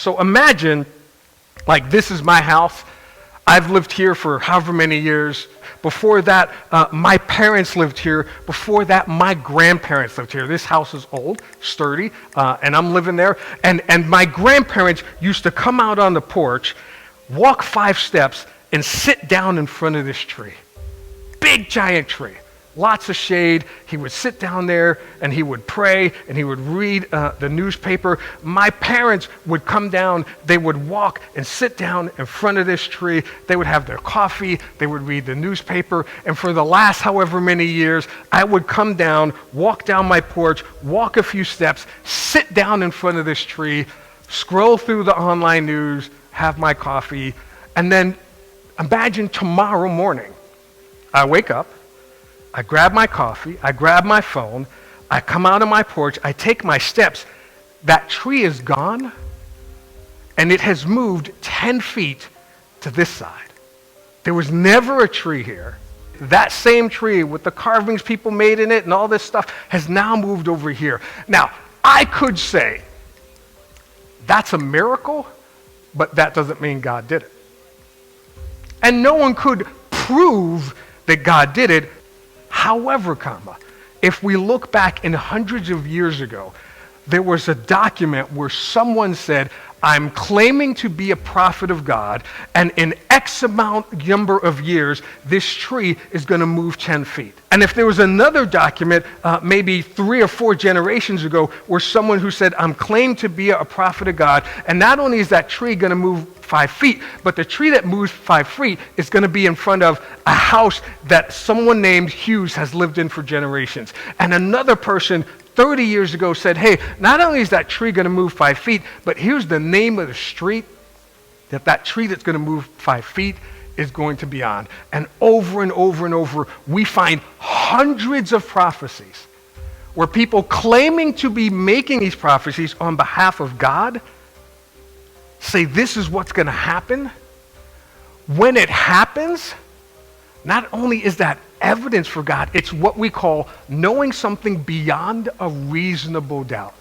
So imagine, like, this is my house. I've lived here for however many years. Before that, my parents lived here. Before that, my grandparents lived here. This house is old, sturdy, and I'm living there. And my grandparents used to come out on the porch, walk 5 steps, and sit down in front of this tree. Big, giant tree. Lots of shade. He would sit down there and he would pray and he would read the newspaper. My parents would come down. They would walk and sit down in front of this tree. They would have their coffee. They would read the newspaper. And for the last however many years, I would come down, walk down my porch, walk a few steps, sit down in front of this tree, scroll through the online news, have my coffee, and then imagine tomorrow morning, I wake up, I grab my coffee, I grab my phone, I come out on my porch, I take my steps. That tree is gone, and it has moved 10 feet to this side. There was never a tree here. That same tree with the carvings people made in it and all this stuff has now moved over here. Now, I could say, that's a miracle, but that doesn't mean God did it. And no one could prove that God did it. However, if we look back in hundreds of years ago, there was a document where someone said, I'm claiming to be a prophet of God, and in X number of years, this tree is going to move 10 feet. And if there was another document, maybe 3 or 4 generations ago, where someone who said, I'm claimed to be a prophet of God, and not only is that tree going to move 5 feet, but the tree that moves 5 feet is going to be in front of a house that someone named Hughes has lived in for generations. And another person 30 years ago said, hey, not only is that tree going to move 5 feet, but here's the name of the street that tree that's going to move 5 feet is going to be on. And over and over and over, we find hundreds of prophecies where people claiming to be making these prophecies on behalf of God say this is what's going to happen. When it happens, not only is that evidence for God, it's what we call knowing something beyond a reasonable doubt.